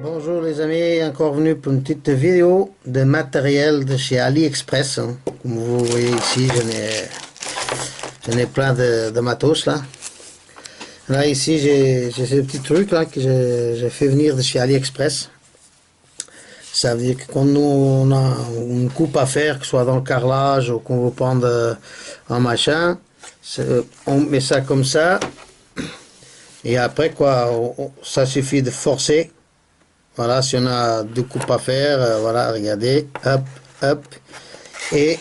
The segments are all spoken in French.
Bonjour les amis, encore venu pour une petite vidéo de matériel de chez AliExpress, hein. Comme vous voyez ici, j'en ai plein de matos là. Là ici j'ai ces petits trucs là que j'ai fait venir de chez AliExpress. Ça veut dire que quand nous on a une coupe à faire, que ce soit dans le carrelage ou qu'on veut prendre un machin, on met ça comme ça. Et après quoi, ça suffit de forcer. Voilà, si on a deux coupes à faire, voilà, regardez, hop, hop. Et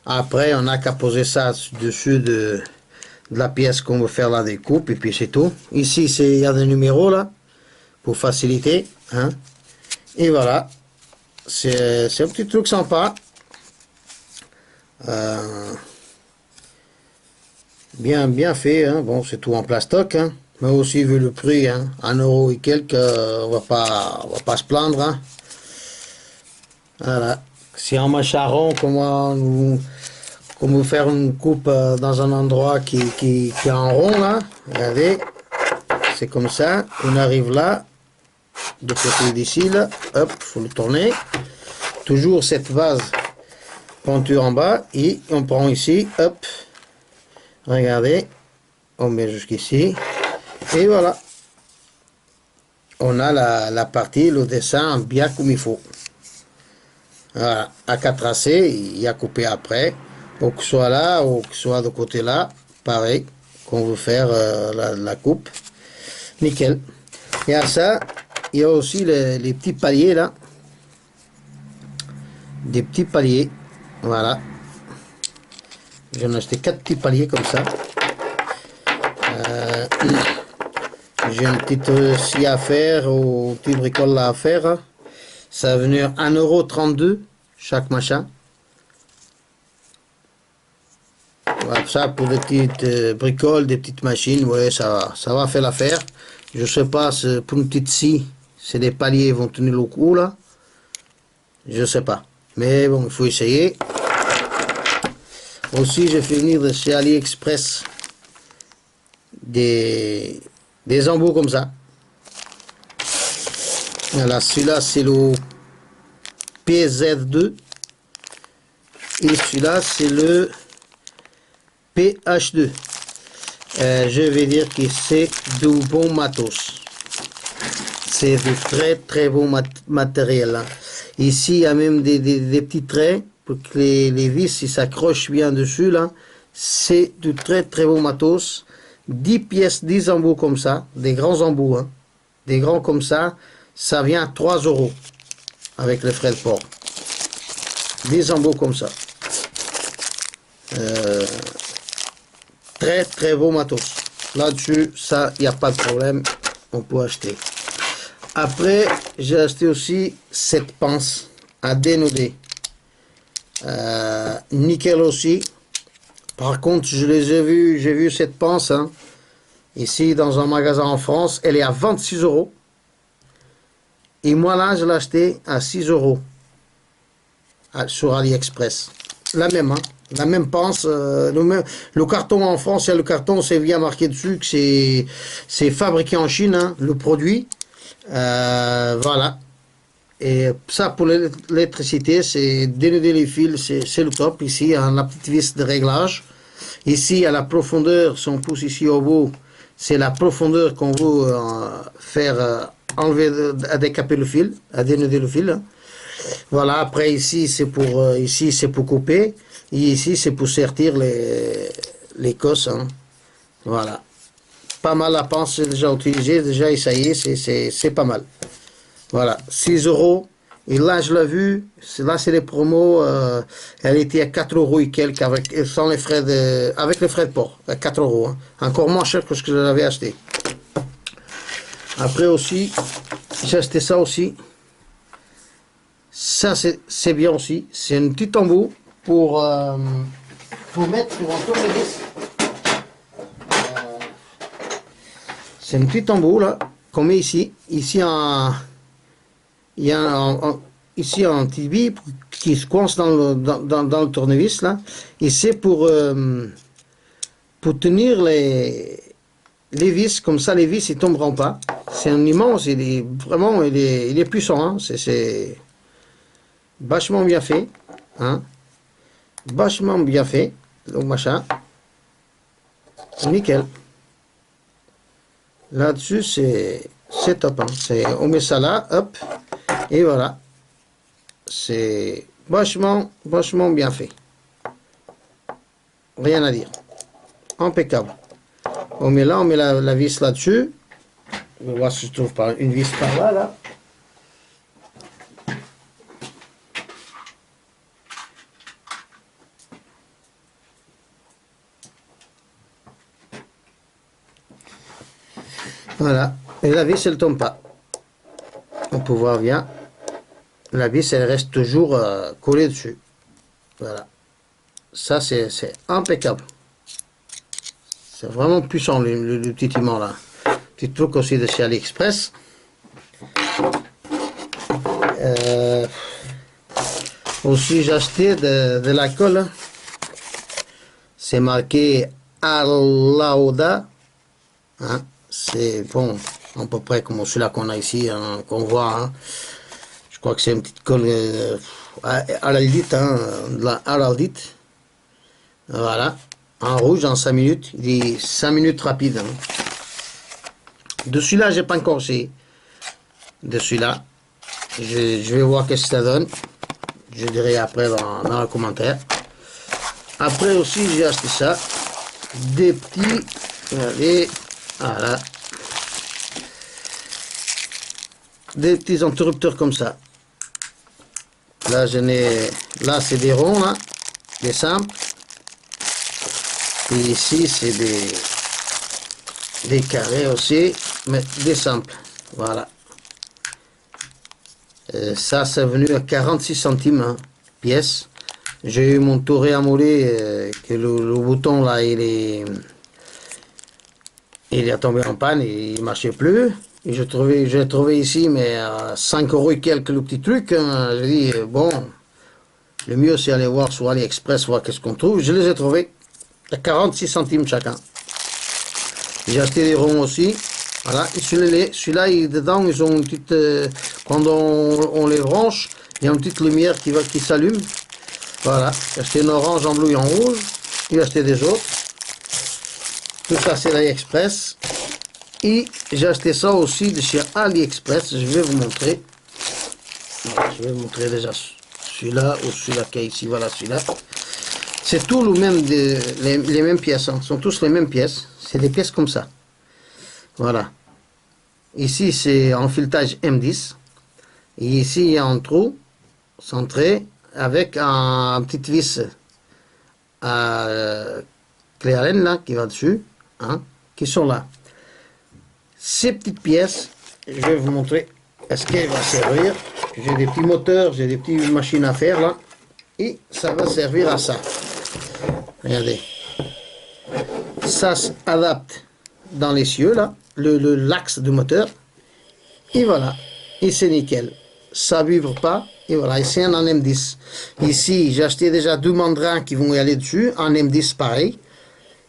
après, on n'a qu'à poser ça dessus de la pièce qu'on veut faire la découpe, et puis c'est tout. Ici, il y a des numéros là, pour faciliter, hein. Et voilà, c'est un petit truc sympa. Bien fait, hein. Bon, c'est tout en plastoc, hein. Mais aussi, vu le prix, hein, 1 € et quelques, on va pas se plaindre, hein. Voilà. Si en macharon, comment vous faire une coupe dans un endroit qui est en rond, là, regardez, c'est comme ça, on arrive là, de côté d'ici, là, hop, faut le tourner, toujours cette vase peinture en bas, et on prend ici, hop, regardez, on met jusqu'ici, et voilà, on a la partie, le dessin bien comme il faut. Voilà, à qu'à tracer, il y a coupé après, ou que ce soit là, ou que ce soit de côté là, pareil, qu'on veut faire la coupe, nickel. Et à ça, il y a aussi les petits paliers là, des petits paliers, voilà. J'en ai acheté 4 petits paliers comme ça. J'ai une petite scie à faire, ou petit bricole là à faire. Ça va venir 1,32 € chaque machin. Voilà, ça pour des petites bricoles, des petites machines, ouais, ça va faire l'affaire. Je sais pas, pour une petite scie, c'est des paliers vont tenir le coup là. Je sais pas. Mais bon, il faut essayer. Aussi, j'ai fait venir de chez AliExpress des embouts comme ça. Voilà, celui-là c'est le PZ2 et celui-là c'est le PH2. Je vais dire que c'est du bon matos. C'est du très bon matériel, hein. Ici il y a même des petits traits pour que les vis s'accrochent bien dessus là. C'est du très bon matos. 10 pièces, 10 embouts comme ça, des grands embouts, hein. Des grands comme ça, ça vient à 3 € avec les frais de port. 10 embouts comme ça. Très beau matos. Là-dessus, ça, il n'y a pas de problème. On peut acheter. Après, j'ai acheté aussi cette pince à dénoder. Nickel aussi. Par contre, j'ai vu cette pince, hein, ici dans un magasin en France. Elle est à 26 €. Et moi là, je l'ai acheté à 6 € sur AliExpress. La même, hein, la même pince. Le carton en France, il y a le carton, c'est bien marqué dessus que c'est fabriqué en Chine, hein, le produit. Voilà. Et ça pour l'électricité, c'est dénuder les fils, c'est le top. Ici, il y a la petite vis de réglage. Ici, à la profondeur, si on pousse ici au bout, c'est la profondeur qu'on veut faire enlever, à décaper le fil, à dénuder le fil. Voilà, après ici c'est pour couper, et ici c'est pour sertir les cosses, hein. Voilà. Pas mal la pince, c'est déjà utilisé, déjà essayé, c'est pas mal. Voilà, 6 €. Et là, je l'ai vu, là c'est les promos, elle était à 4 € et quelques sans les frais avec les frais de port, à 4 €, hein. Encore moins cher que ce que je l'avais acheté. Après aussi, j'ai acheté ça aussi. Ça c'est bien aussi. C'est un petit embout pour mettre sur un tournevis. C'est un petit embout là qu'on met ici. Ici il y a ici un petit bille qui se coince dans le tournevis là. Et c'est pour tenir les vis, comme ça les vis ils tomberont pas. C'est un immense, il est vraiment, il est puissant, hein. C'est vachement bien fait, hein. Vachement bien fait, le machin. Nickel. Là-dessus, c'est top, hein. On met ça là, hop, et voilà. C'est vachement bien fait. Rien à dire. Impeccable. On met là, on met la vis là-dessus. Je vais voir si je trouve pas une vis par là, là. Voilà. Et la vis, elle tombe pas. On peut voir bien. La vis, elle reste toujours collée dessus. Voilà. Ça, c'est impeccable. C'est vraiment puissant, le petit aimant là. Petit truc aussi de chez AliExpress. Aussi, j'ai acheté de la colle. C'est marqué Alauda. Hein? C'est bon, à peu près comme celui-là qu'on a ici, hein, qu'on voit. Hein. Je crois que c'est une petite colle araldite, hein, de la araldite. Voilà, en rouge en 5 minutes. Il dit 5 minutes rapide. Hein. De celui-là, j'ai pas encore essayé. De celui-là, je vais voir qu'est-ce que ça donne. Je dirai après dans le commentaire. Après aussi, j'ai acheté ça. Des petits. Regardez. Voilà. Des petits interrupteurs comme ça. Là, là, c'est des ronds, là. Des simples. Et ici, c'est des carrés aussi, mais des simples. Voilà. Ça, c'est venu à 46 centimes, hein, pièce. J'ai eu mon touré à mouler, que le bouton, là, il est tombé en panne, il ne marchait plus. Et j'ai trouvé ici, mais à 5 € et quelques, le petit truc. Hein. J'ai dit, bon, le mieux, c'est aller voir sur AliExpress, voir qu'est-ce qu'on trouve. Je les ai trouvés à 46 centimes chacun. J'ai acheté des ronds aussi. Voilà, et celui-là, dedans, ils ont une petite... quand on les branche, il y a une petite lumière qui s'allume. Voilà, j'ai acheté une orange, en bleu et en rouge. J'ai acheté des autres. Tout ça, c'est l'AliExpress. Et j'ai acheté ça aussi de chez AliExpress. Je vais vous montrer. Voilà, je vais vous montrer déjà celui-là ou celui-là qui est ici. Voilà, celui-là. C'est tout le même, les mêmes pièces. Hein. Ce sont tous les mêmes pièces. C'est des pièces comme ça. Voilà. Ici, c'est en filetage M10. Et ici, il y a un trou centré avec un petite vis à clé Allen là, qui va dessus. Hein, qui sont là. Ces petites pièces, je vais vous montrer est-ce qu'elle va servir. J'ai des petits moteurs, j'ai des petites machines à faire là. Et ça va servir à ça. Regardez. Ça s'adapte dans les cieux là. L'axe du moteur. Et voilà. Et c'est nickel. Ça ne vibre pas. Et voilà. Et c'est un en M10. Ici, j'ai acheté déjà 2 mandrins qui vont y aller dessus. En M10 pareil.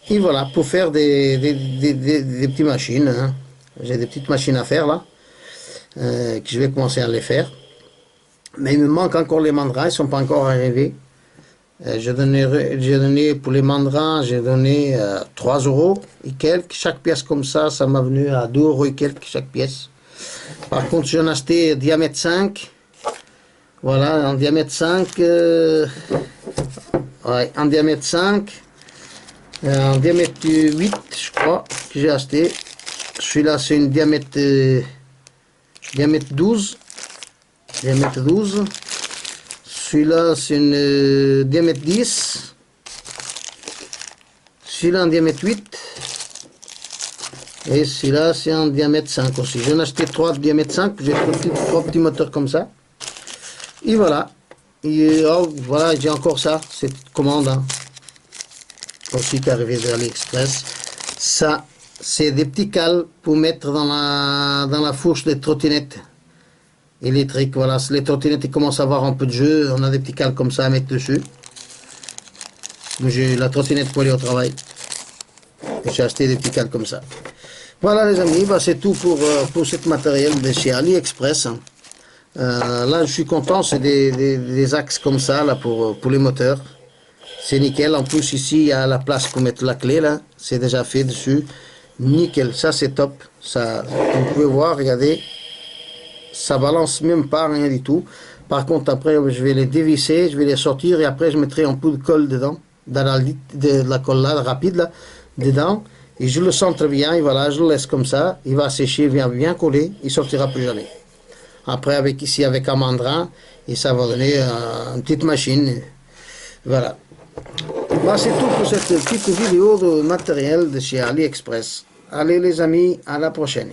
Et voilà. Pour faire des petites machines. Hein. J'ai des petites machines à faire là. Que je vais commencer à les faire. Mais il me manque encore les mandrins. Ils ne sont pas encore arrivés. J'ai donné pour les mandrins, j'ai donné 3 € et quelques. Chaque pièce comme ça m'a venu à 2 € et quelques chaque pièce. Par contre, j'en ai acheté diamètre 5. Voilà, en diamètre 5. Ouais, en diamètre 5. En diamètre 8, je crois, que j'ai acheté. Celui-là, c'est une diamètre 12. Diamètre 12. Celui-là, c'est une diamètre 10. Celui-là, un diamètre 8. Et celui-là, c'est un diamètre 5 aussi. J'en ai acheté 3 de diamètre 5. J'ai 3 petits moteurs comme ça. Et voilà. Et oh, voilà, j'ai encore ça. Cette commande. Hein. Aussi qui est arrivé de AliExpress. Ça, c'est des petits cales pour mettre dans la fourche des trottinettes électriques. Voilà, les trottinettes ils commencent à avoir un peu de jeu. On a des petits cales comme ça à mettre dessus. J'ai la trottinette pour aller au travail. J'ai acheté des petits cales comme ça. Voilà les amis, bah, c'est tout pour ce matériel de chez AliExpress, hein. Là je suis content, c'est des axes comme ça là, pour les moteurs. C'est nickel, en plus ici il y a la place pour mettre la clé là, c'est déjà fait dessus. Nickel, ça c'est top. Ça, comme vous pouvez voir, regardez, ça balance même pas, rien du tout. Par contre après je vais les dévisser, je vais les sortir et après je mettrai un peu de colle dedans, de la colle là, rapide là, dedans. Et je le sens très bien, et voilà, je le laisse comme ça, il va sécher, il va bien coller, il sortira plus jamais. Après avec ici avec un mandrin, et ça va donner une petite machine. Voilà. Bah, c'est tout pour cette petite vidéo de matériel de chez AliExpress. Allez les amis, à la prochaine.